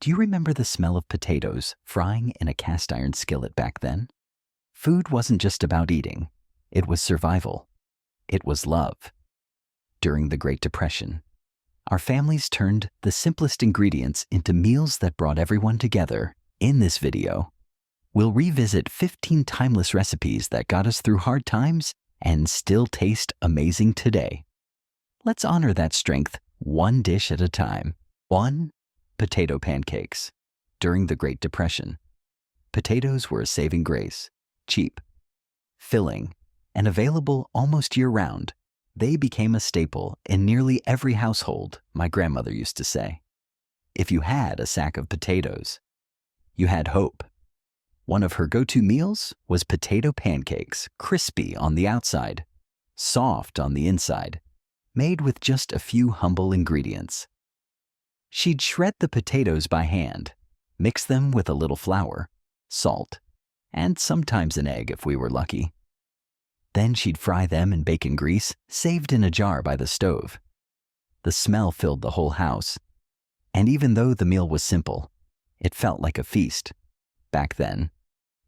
Do you remember the smell of potatoes frying in a cast iron skillet back then? Food wasn't just about eating. It was survival. It was love. During the Great Depression, our families turned the simplest ingredients into meals that brought everyone together. In this video, we'll revisit 15 timeless recipes that got us through hard times and still taste amazing today. Let's honor that strength one dish at a time. 1. Potato pancakes. During the Great Depression, potatoes were a saving grace. Cheap, filling, and available almost year-round. They became a staple in nearly every household, my grandmother used to say. If you had a sack of potatoes, you had hope. One of her go-to meals was potato pancakes, crispy on the outside, soft on the inside, made with just a few humble ingredients. She'd shred the potatoes by hand, mix them with a little flour, salt, and sometimes an egg if we were lucky. Then she'd fry them in bacon grease, saved in a jar by the stove. The smell filled the whole house, and even though the meal was simple, it felt like a feast. Back then,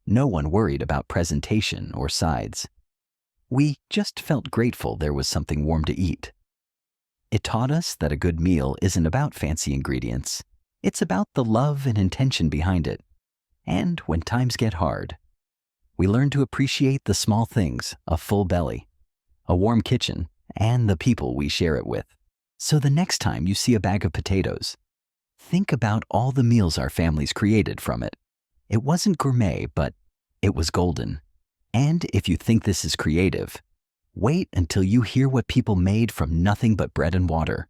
no one worried about presentation or sides. We just felt grateful there was something warm to eat. It taught us that a good meal isn't about fancy ingredients. It's about the love and intention behind it. And when times get hard, we learn to appreciate the small things: a full belly, a warm kitchen, and the people we share it with. So the next time you see a bag of potatoes, think about all the meals our families created from it. It wasn't gourmet, but it was golden. And if you think this is creative, wait until you hear what people made from nothing but bread and water.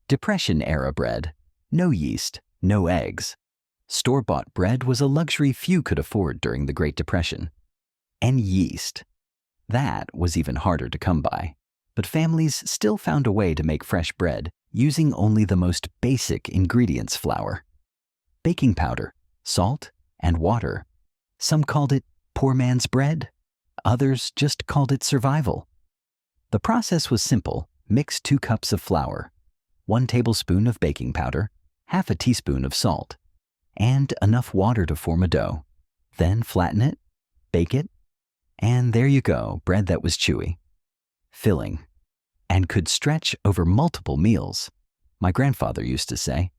Depression-era bread. No yeast, no eggs. Store-bought bread was a luxury few could afford during the Great Depression. And yeast. That was even harder to come by. But families still found a way to make fresh bread using only the most basic ingredients: flour, baking powder, salt, and water. Some called it poor man's bread. Others just called it survival. The process was simple. Mix 2 cups of flour, 1 tablespoon of baking powder, half a teaspoon of salt, and enough water to form a dough. Then flatten it, bake it, and there you go, bread that was chewy, filling, and could stretch over multiple meals. My grandfather used to say.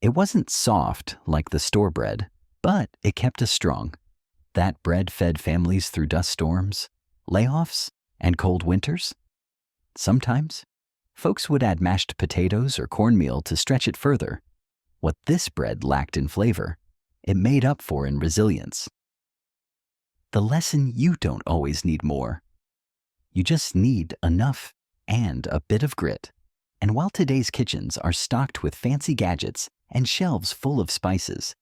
It wasn't soft like the store bread, but it kept us strong. That bread fed families through dust storms, layoffs, and cold winters. Sometimes, folks would add mashed potatoes or cornmeal to stretch it further. What this bread lacked in flavor, it made up for in resilience. The lesson: you don't always need more. You just need enough and a bit of grit. And while today's kitchens are stocked with fancy gadgets and shelves full of spices,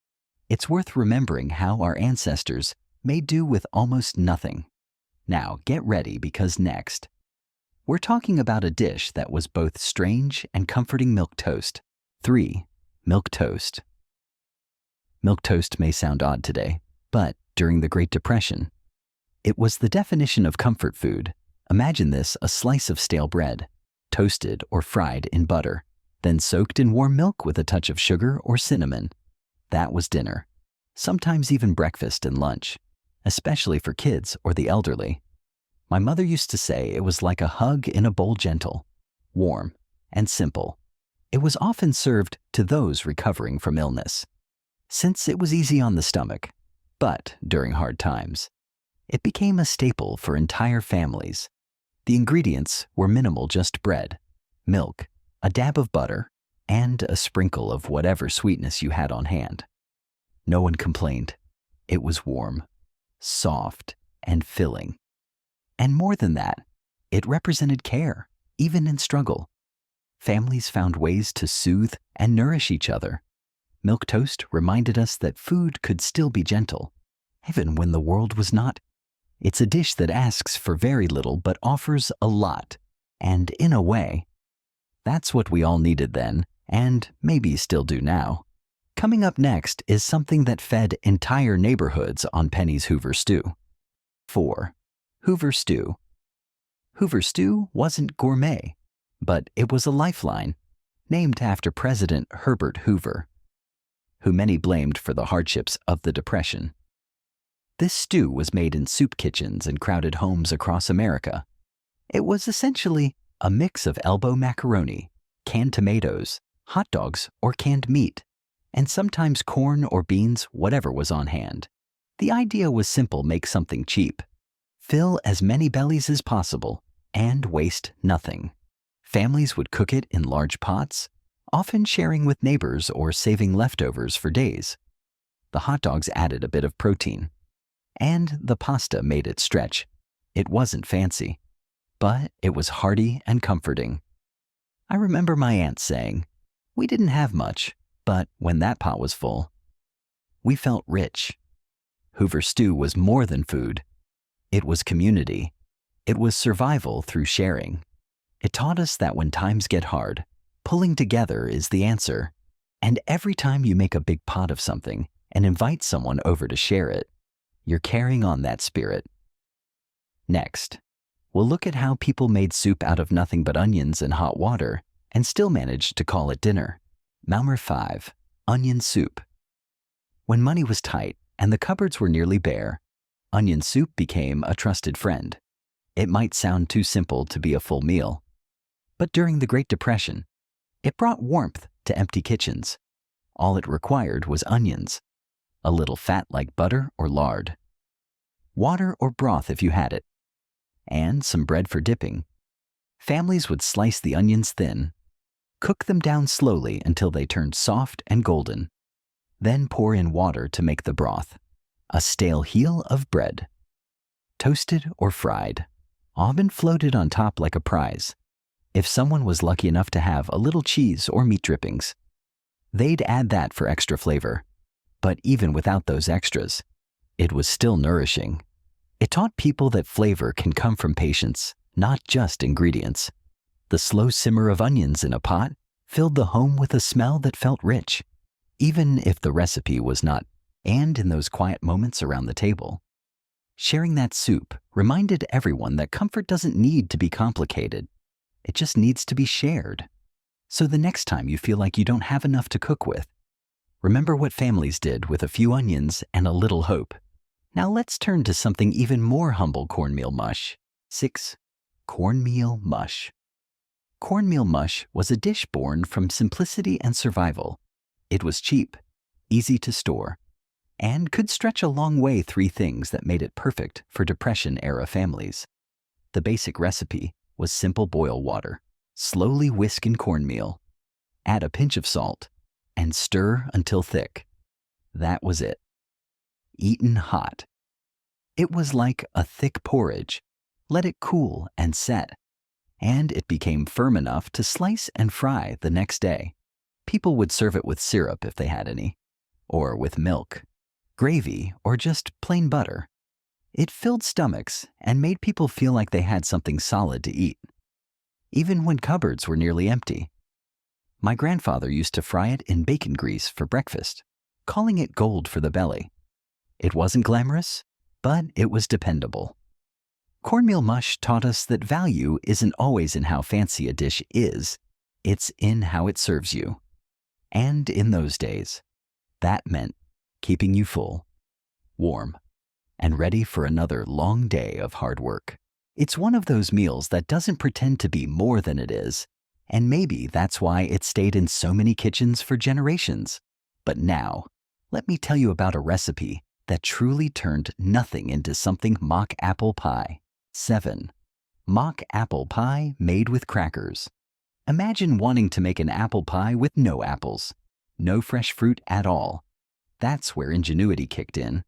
it's worth remembering how our ancestors made do with almost nothing. Now get ready, because next, we're talking about a dish that was both strange and comforting: milk toast. 3. Milk toast. Milk toast may sound odd today, but during the Great Depression, it was the definition of comfort food. Imagine this: a slice of stale bread, toasted or fried in butter, then soaked in warm milk with a touch of sugar or cinnamon. That was dinner, sometimes even breakfast and lunch, especially for kids or the elderly. My mother used to say it was like a hug in a bowl, gentle, warm, and simple. It was often served to those recovering from illness, since it was easy on the stomach. But during hard times, it became a staple for entire families. The ingredients were minimal: just bread, milk, a dab of butter, and a sprinkle of whatever sweetness you had on hand. No one complained. It was warm, soft, and filling. And more than that, it represented care, even in struggle. Families found ways to soothe and nourish each other. Milk toast reminded us that food could still be gentle, even when the world was not. It's a dish that asks for very little but offers a lot. And in a way, that's what we all needed then, and maybe still do now. Coming up next is something that fed entire neighborhoods on Penny's Hoover stew. 4. Hoover stew. Hoover stew wasn't gourmet, but it was a lifeline. named after President Herbert Hoover, who many blamed for the hardships of the Depression. This stew was made in soup kitchens and crowded homes across America. It was essentially a mix of elbow macaroni, canned tomatoes, hot dogs, or canned meat, and sometimes corn or beans, whatever was on hand. The idea was simple: make something cheap, fill as many bellies as possible, and waste nothing. Families would cook it in large pots, often sharing with neighbors or saving leftovers for days. The hot dogs added a bit of protein, and the pasta made it stretch. It wasn't fancy, but it was hearty and comforting. I remember my aunt saying, "We didn't have much, but when that pot was full, we felt rich." Hoover stew was more than food. It was community. It was survival through sharing. It taught us that when times get hard, pulling together is the answer. And every time you make a big pot of something and invite someone over to share it, you're carrying on that spirit. Next, we'll look at how people made soup out of nothing but onions and hot water and still managed to call it dinner. Number 5. Onion soup. When money was tight and the cupboards were nearly bare, onion soup became a trusted friend. It might sound too simple to be a full meal, but during the Great Depression, it brought warmth to empty kitchens. All it required was onions, a little fat like butter or lard, water or broth if you had it, and some bread for dipping. Families would slice the onions thin, cook them down slowly until they turned soft and golden, then pour in water to make the broth, a stale heel of bread, toasted or fried, often floated on top like a prize. If someone was lucky enough to have a little cheese or meat drippings, they'd add that for extra flavor. But even without those extras, it was still nourishing. It taught people that flavor can come from patience, not just ingredients. The slow simmer of onions in a pot filled the home with a smell that felt rich, even if the recipe was not. And in those quiet moments around the table, sharing that soup reminded everyone that comfort doesn't need to be complicated. It just needs to be shared. So the next time you feel like you don't have enough to cook with, remember what families did with a few onions and a little hope. Now let's turn to something even more humble: cornmeal mush. 6. Cornmeal mush. Cornmeal mush was a dish born from simplicity and survival. It was cheap, easy to store, and could stretch a long way. 3 things that made it perfect for Depression-era families. The basic recipe was simple: boil water, slowly whisk in cornmeal, add a pinch of salt, and stir until thick. That was it. Eaten hot. It was like a thick porridge. Let it cool and set, and it became firm enough to slice and fry the next day. People would serve it with syrup if they had any, or with milk, gravy, or just plain butter. It filled stomachs and made people feel like they had something solid to eat, even when cupboards were nearly empty. My grandfather used to fry it in bacon grease for breakfast, calling it gold for the belly. It wasn't glamorous, but it was dependable. Cornmeal mush taught us that value isn't always in how fancy a dish is, it's in how it serves you. And in those days, that meant keeping you full, warm, and ready for another long day of hard work. It's one of those meals that doesn't pretend to be more than it is, and maybe that's why it stayed in so many kitchens for generations. But now, let me tell you about a recipe that truly turned nothing into something: mock apple pie. 7. Mock apple pie made with crackers. Imagine wanting to make an apple pie with no apples, no fresh fruit at all. That's where ingenuity kicked in.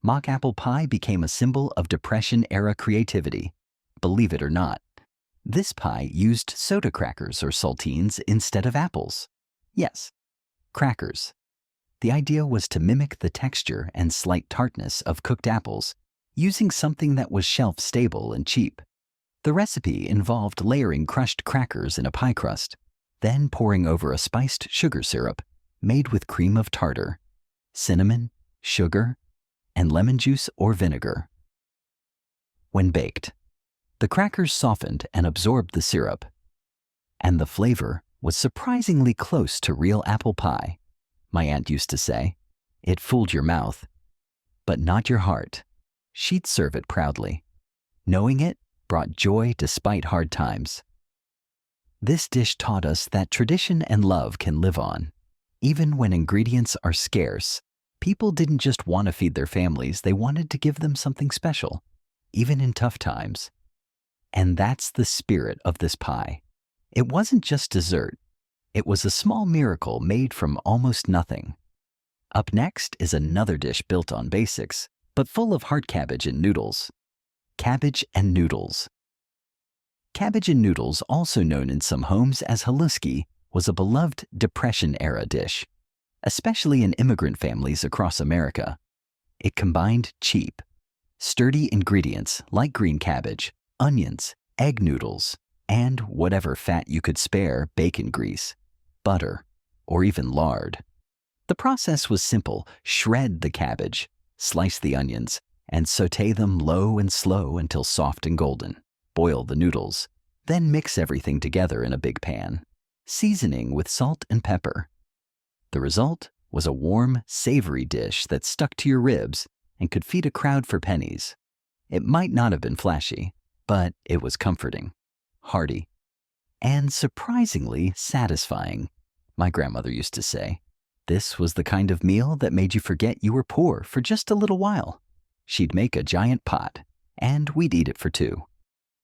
Mock apple pie became a symbol of Depression-era creativity. Believe it or not, this pie used soda crackers or saltines instead of apples. Yes, crackers. The idea was to mimic the texture and slight tartness of cooked apples, using something that was shelf-stable and cheap. The recipe involved layering crushed crackers in a pie crust, then pouring over a spiced sugar syrup made with cream of tartar, cinnamon, sugar, and lemon juice or vinegar. When baked, the crackers softened and absorbed the syrup, and the flavor was surprisingly close to real apple pie. My aunt used to say, "It fooled your mouth, but not your heart." She'd serve it proudly. Knowing it brought joy despite hard times. This dish taught us that tradition and love can live on. Even when ingredients are scarce, people didn't just want to feed their families, they wanted to give them something special, even in tough times. And that's the spirit of this pie. It wasn't just dessert. It was a small miracle made from almost nothing. Up next is another dish built on basics, but full of heart cabbage and noodles. Cabbage and noodles. Cabbage and noodles, also known in some homes as haluski, was a beloved Depression-era dish, especially in immigrant families across America. It combined cheap, sturdy ingredients like green cabbage, onions, egg noodles, and whatever fat you could spare, bacon grease, butter, or even lard. The process was simple. Shred the cabbage, slice the onions, and sauté them low and slow until soft and golden. Boil the noodles, then mix everything together in a big pan, seasoning with salt and pepper. The result was a warm, savory dish that stuck to your ribs and could feed a crowd for pennies. It might not have been flashy, but it was comforting, hearty, and surprisingly satisfying. My grandmother used to say, this was the kind of meal that made you forget you were poor for just a little while. She'd make a giant pot, and we'd eat it for 2.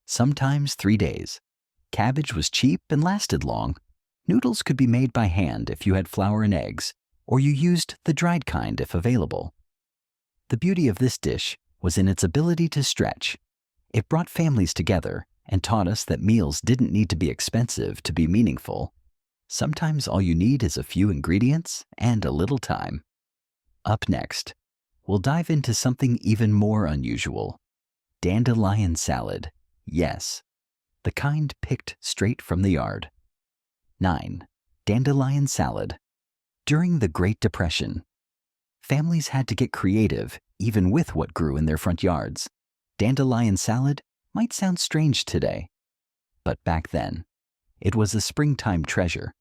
Sometimes 3 days. Cabbage was cheap and lasted long. Noodles could be made by hand if you had flour and eggs, or you used the dried kind if available. The beauty of this dish was in its ability to stretch. It brought families together and taught us that meals didn't need to be expensive to be meaningful. Sometimes all you need is a few ingredients and a little time. Up next, we'll dive into something even more unusual. Dandelion salad. Yes, the kind picked straight from the yard. 9. Dandelion salad. During the Great Depression, families had to get creative even with what grew in their front yards. Dandelion salad might sound strange today, but back then, it was a springtime treasure.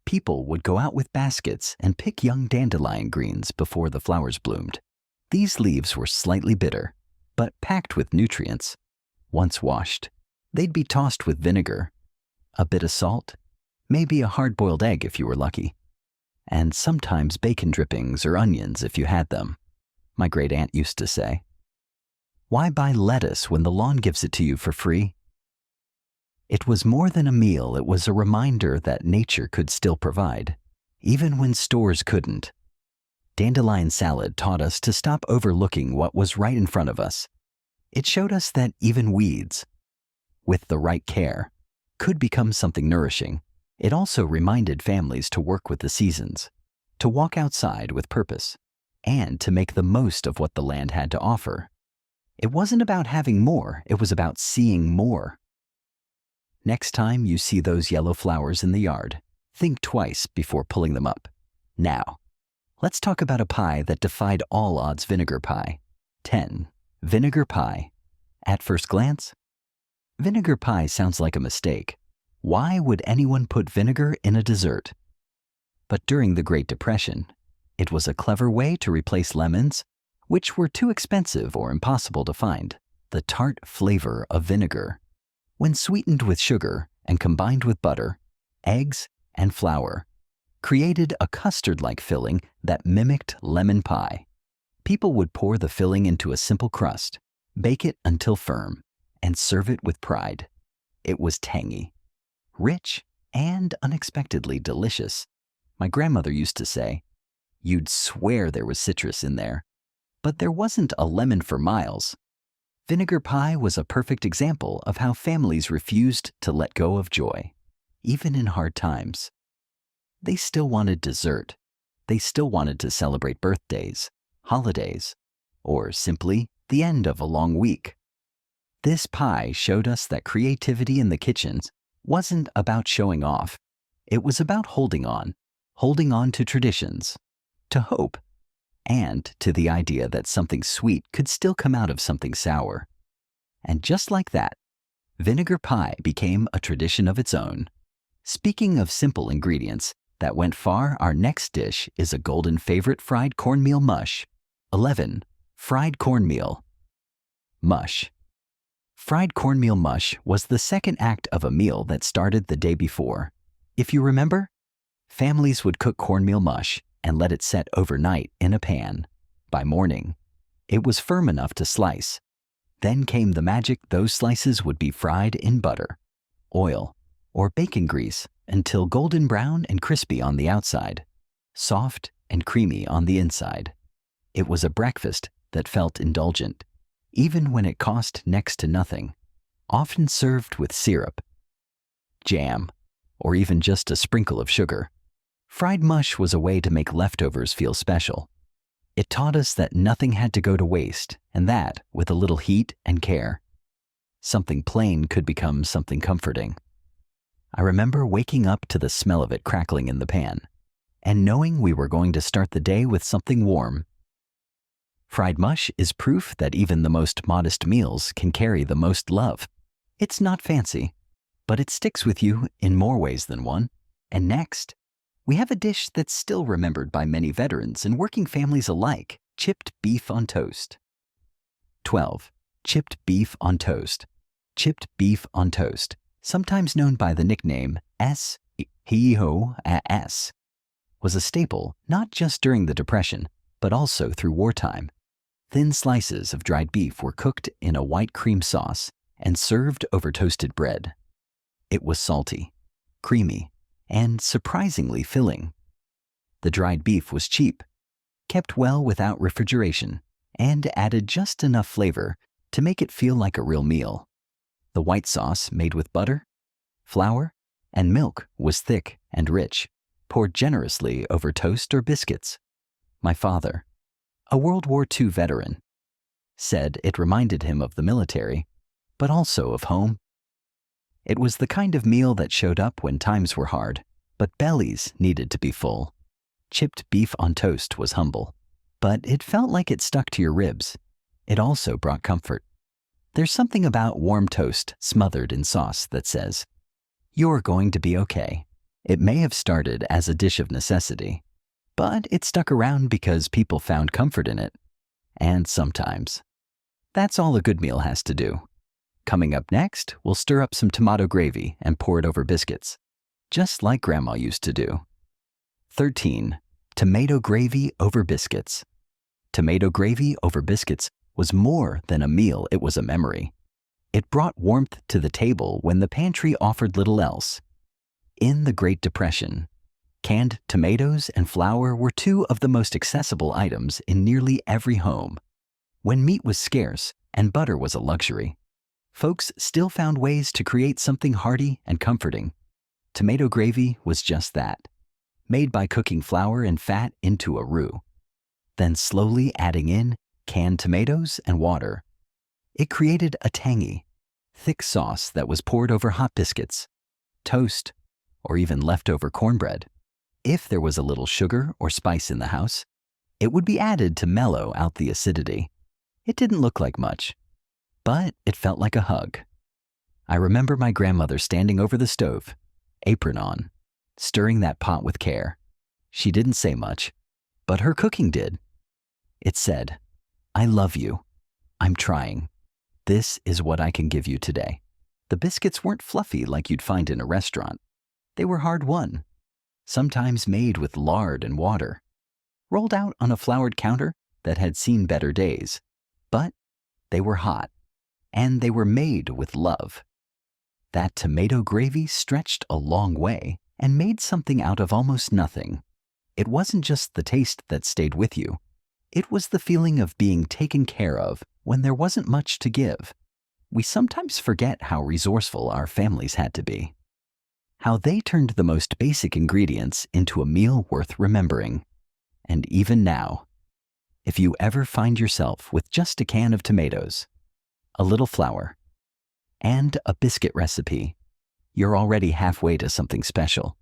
People would go out with baskets and pick young dandelion greens before the flowers bloomed. These leaves were slightly bitter, but packed with nutrients. Once washed, they'd be tossed with vinegar, a bit of salt, maybe a hard-boiled egg if you were lucky, and sometimes bacon drippings or onions if you had them. My great-aunt used to say, "Why buy lettuce when the lawn gives it to you for free?" It was more than a meal, it was a reminder that nature could still provide, even when stores couldn't. Dandelion salad taught us to stop overlooking what was right in front of us. It showed us that even weeds, with the right care, could become something nourishing. It also reminded families to work with the seasons, to walk outside with purpose, and to make the most of what the land had to offer. It wasn't about having more, it was about seeing more. Next time you see those yellow flowers in the yard, think twice before pulling them up. Now, let's talk about a pie that defied all odds. Vinegar pie. 10. Vinegar pie. At first glance, vinegar pie sounds like a mistake. Why would anyone put vinegar in a dessert? But during the Great Depression, it was a clever way to replace lemons, which were too expensive or impossible to find. The tart flavor of vinegar, when sweetened with sugar and combined with butter, eggs, and flour, created a custard-like filling that mimicked lemon pie. People would pour the filling into a simple crust, bake it until firm, and serve it with pride. It was tangy, rich, and unexpectedly delicious. My grandmother used to say, you'd swear there was citrus in there, but there wasn't a lemon for miles. Vinegar pie was a perfect example of how families refused to let go of joy, even in hard times. They still wanted dessert. They still wanted to celebrate birthdays, holidays, or simply the end of a long week. This pie showed us that creativity in the kitchens wasn't about showing off. It was about holding on to traditions, to hope, and to the idea that something sweet could still come out of something sour. And just like that, vinegar pie became a tradition of its own. Speaking of simple ingredients that went far, our next dish is a golden favorite: fried cornmeal mush. 11. Fried cornmeal mush. Fried cornmeal mush was the second act of a meal that started the day before. If you remember, families would cook cornmeal mush and let it set overnight in a pan. By morning, it was firm enough to slice. Then came the magic: those slices would be fried in butter, oil, or bacon grease until golden brown and crispy on the outside, soft and creamy on the inside. It was a breakfast that felt indulgent, even when it cost next to nothing, often served with syrup, jam, or even just a sprinkle of sugar. Fried mush was a way to make leftovers feel special. It taught us that nothing had to go to waste, and that, with a little heat and care, something plain could become something comforting. I remember waking up to the smell of it crackling in the pan, and knowing we were going to start the day with something warm. Fried mush is proof that even the most modest meals can carry the most love. It's not fancy, but it sticks with you in more ways than one. And next, we have a dish that's still remembered by many veterans and working families alike: chipped beef on toast. 12. Chipped beef on toast. Chipped beef on toast, sometimes known by the nickname S, was a staple not just during the Depression, but also through wartime. Thin slices of dried beef were cooked in a white cream sauce and served over toasted bread. It was salty, creamy, and surprisingly filling. The dried beef was cheap, kept well without refrigeration, and added just enough flavor to make it feel like a real meal. The white sauce, made with butter, flour, and milk, was thick and rich, poured generously over toast or biscuits. My father, a World War II veteran, said it reminded him of the military, but also of home. It was the kind of meal that showed up when times were hard, but bellies needed to be full. Chipped beef on toast was humble, but it felt like it stuck to your ribs. It also brought comfort. There's something about warm toast smothered in sauce that says, "You're going to be okay." It may have started as a dish of necessity, but it stuck around because people found comfort in it. And sometimes, that's all a good meal has to do. Coming up next, we'll stir up some tomato gravy and pour it over biscuits, just like Grandma used to do. 13. Tomato gravy over biscuits. Tomato gravy over biscuits was more than a meal, it was a memory. It brought warmth to the table when the pantry offered little else. In the Great Depression, canned tomatoes and flour were two of the most accessible items in nearly every home. When meat was scarce and butter was a luxury, folks still found ways to create something hearty and comforting. Tomato gravy was just that, made by cooking flour and fat into a roux, then slowly adding in canned tomatoes and water. It created a tangy, thick sauce that was poured over hot biscuits, toast, or even leftover cornbread. If there was a little sugar or spice in the house, it would be added to mellow out the acidity. It didn't look like much, but it felt like a hug. I remember my grandmother standing over the stove, apron on, stirring that pot with care. She didn't say much, but her cooking did. It said, "I love you. I'm trying. This is what I can give you today." The biscuits weren't fluffy like you'd find in a restaurant. They were hard-won, sometimes made with lard and water, rolled out on a floured counter that had seen better days. But they were hot, and they were made with love. That tomato gravy stretched a long way and made something out of almost nothing. It wasn't just the taste that stayed with you. It was the feeling of being taken care of when there wasn't much to give. We sometimes forget how resourceful our families had to be, how they turned the most basic ingredients into a meal worth remembering. And even now, if you ever find yourself with just a can of tomatoes, a little flour, and a biscuit recipe, you're already halfway to something special.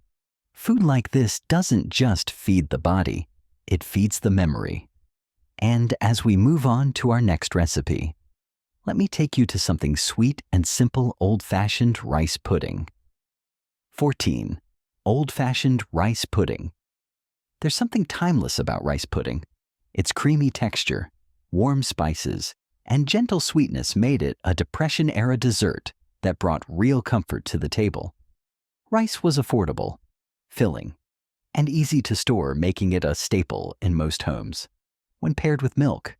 Food like this doesn't just feed the body, it feeds the memory. And as we move on to our next recipe, let me take you to something sweet and simple: old-fashioned rice pudding. 14. Old-fashioned rice pudding. There's something timeless about rice pudding. Its creamy texture, warm spices, and gentle sweetness made it a Depression-era dessert that brought real comfort to the table. Rice was affordable, filling, and easy to store, making it a staple in most homes. When paired with milk,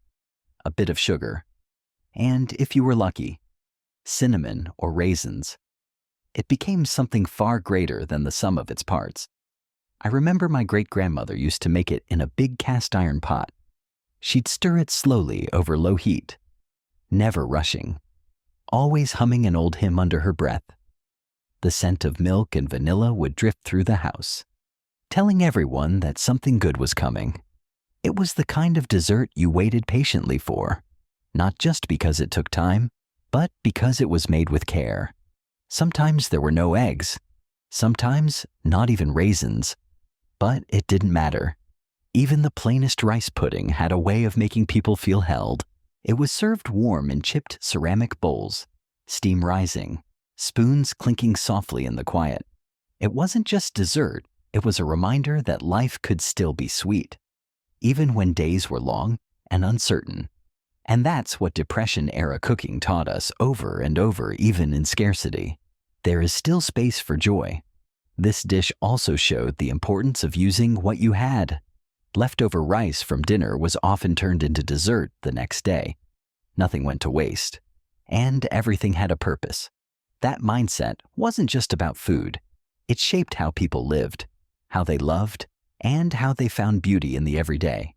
a bit of sugar, and if you were lucky, cinnamon or raisins, it became something far greater than the sum of its parts. I remember my great-grandmother used to make it in a big cast-iron pot. She'd stir it slowly over low heat, never rushing, always humming an old hymn under her breath. The scent of milk and vanilla would drift through the house, telling everyone that something good was coming. It was the kind of dessert you waited patiently for, not just because it took time, but because it was made with care. Sometimes there were no eggs, sometimes not even raisins, but it didn't matter. Even the plainest rice pudding had a way of making people feel held. It was served warm in chipped ceramic bowls, steam rising, spoons clinking softly in the quiet. It wasn't just dessert, it was a reminder that life could still be sweet, even when days were long and uncertain. And that's what Depression-era cooking taught us over and over, even in scarcity. There is still space for joy. This dish also showed the importance of using what you had. Leftover rice from dinner was often turned into dessert the next day. Nothing went to waste, and everything had a purpose. That mindset wasn't just about food. It shaped how people lived, how they loved, and how they found beauty in the everyday.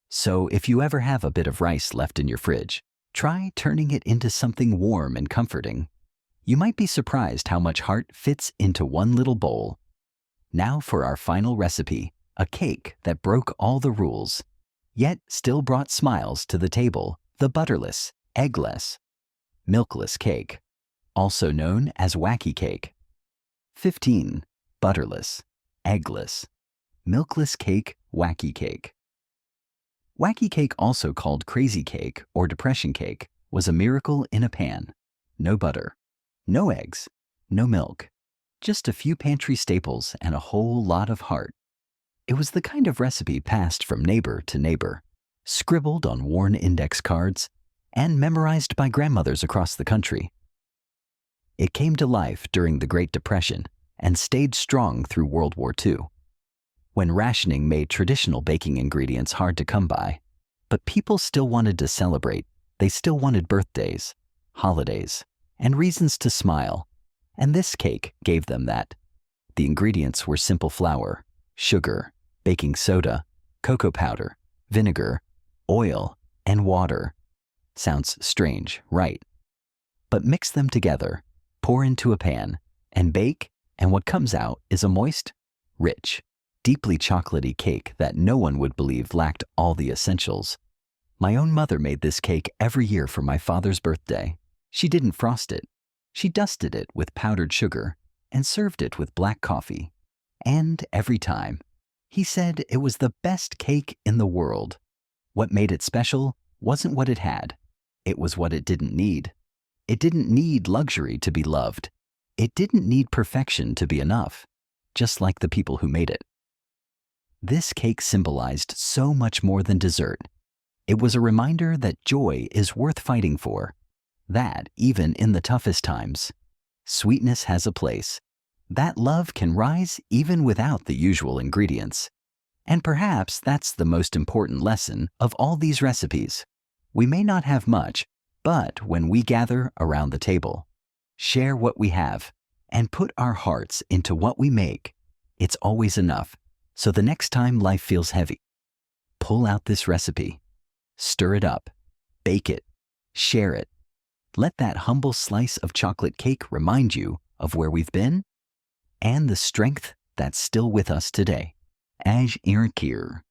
So if you ever have a bit of rice left in your fridge, try turning it into something warm and comforting. You might be surprised how much heart fits into one little bowl. Now for our final recipe, a cake that broke all the rules, yet still brought smiles to the table: the butterless, eggless, milkless cake, also known as Wacky cake. 15. Butterless, eggless, milkless cake, Wacky cake. Wacky cake, also called crazy cake or depression cake, was a miracle in a pan. No butter, no eggs, no milk, just a few pantry staples and a whole lot of heart. It was the kind of recipe passed from neighbor to neighbor, scribbled on worn index cards, and memorized by grandmothers across the country. It came to life during the Great Depression and stayed strong through World War II, when rationing made traditional baking ingredients hard to come by. But people still wanted to celebrate. They still wanted birthdays, holidays, and reasons to smile, and this cake gave them that. The ingredients were simple flour, sugar, baking soda, cocoa powder, vinegar, oil, and water. Sounds strange, right? But mix them together, pour into a pan, and bake, and what comes out is a moist, rich, deeply chocolatey cake that no one would believe lacked all the essentials. My own mother made this cake every year for my father's birthday. She didn't frost it. She dusted it with powdered sugar and served it with black coffee. And every time, he said it was the best cake in the world. What made it special wasn't what it had. It was what it didn't need. It didn't need luxury to be loved. It didn't need perfection to be enough, just like the people who made it. This cake symbolized so much more than dessert. It was a reminder that joy is worth fighting for, that even in the toughest times, sweetness has a place, that love can rise even without the usual ingredients. And perhaps that's the most important lesson of all these recipes. We may not have much, but when we gather around the table, share what we have, and put our hearts into what we make, it's always enough. So the next time life feels heavy, pull out this recipe, stir it up, bake it, share it. Let that humble slice of chocolate cake remind you of where we've been and the strength that's still with us today. Aj Irakir.